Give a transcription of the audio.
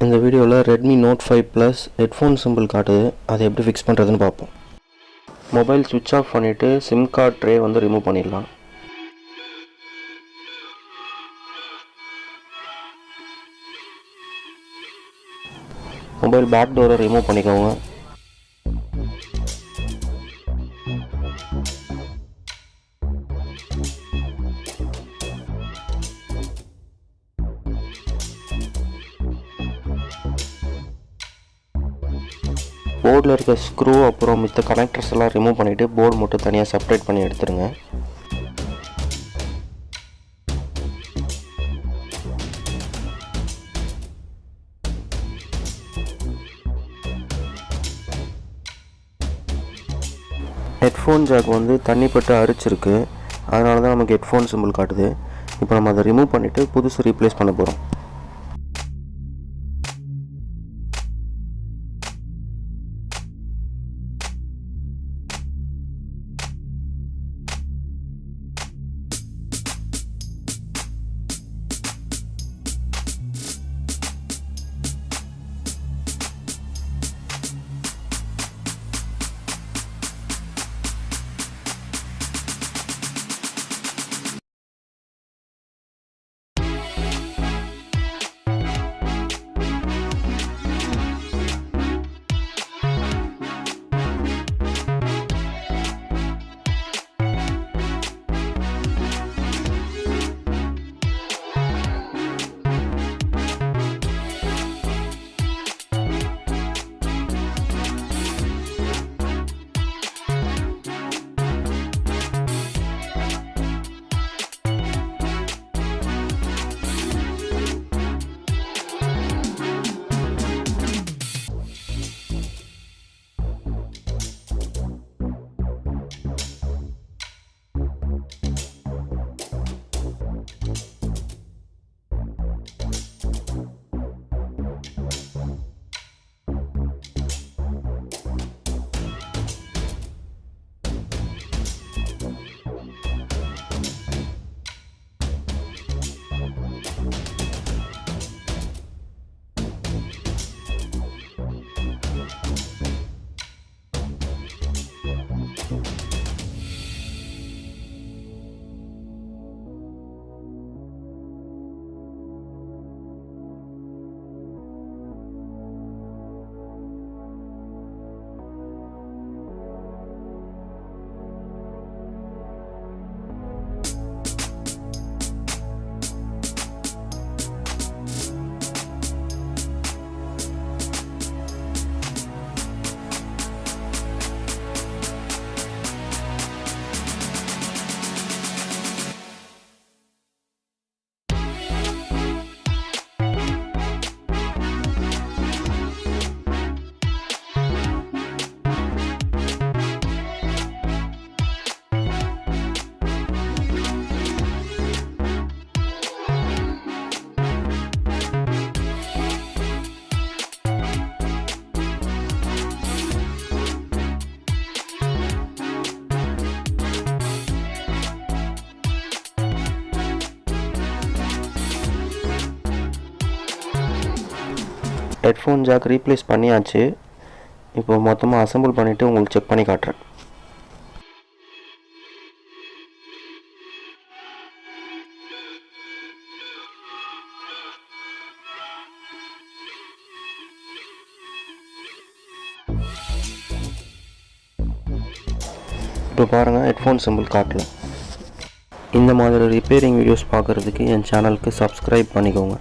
இந்த வீடியோவில் Redmi Note 5 Plus headphone symbol காட்டுது. அதை எப்படி ஃபிக்ஸ் பண்ணுறதுன்னு பார்ப்போம். மொபைல் ஸ்விட்ச் ஆஃப் பண்ணிவிட்டு சிம் கார்டு ட்ரே வந்து ரிமூவ் பண்ணிடலாம். மொபைல் பேக் டோரை ரிமூவ் பண்ணிக்கோங்க. போர்டில் இருக்க ஸ்க்ரூ அப்புறம் மித்த கனெக்டர்ஸ் எல்லாம் ரிமூவ் பண்ணிவிட்டு போர்டு மட்டும் தனியாக செப்பரேட் பண்ணி எடுத்துருங்க. ஹெட்ஃபோன் ஜாக் வந்து தண்ணி பட்டு அரிச்சிருக்கு, அதனால தான் நமக்கு ஹெட்ஃபோன் சிம்பிள் காட்டுது. இப்போ நம்ம அதை ரிமூவ் பண்ணிவிட்டு புதுசு ரீப்ளேஸ் பண்ண போகிறோம். ஹெட்ஃபோன் ஜாக் ரீப்ளேஸ் பண்ணியாச்சு. இப்போ மொத்தமாக அசெம்பிள் பண்ணிவிட்டு உங்களுக்கு செக் பண்ணி காட்டுறேன். இப்போ பாருங்கள், ஹெட்ஃபோன் சிம்பிள் காட்டல. இந்த மாதிரி ரிப்பேரிங் வீடியோஸ் பார்க்குறதுக்கு என் சேனலுக்கு சப்ஸ்கிரைப் பண்ணிக்கோங்க.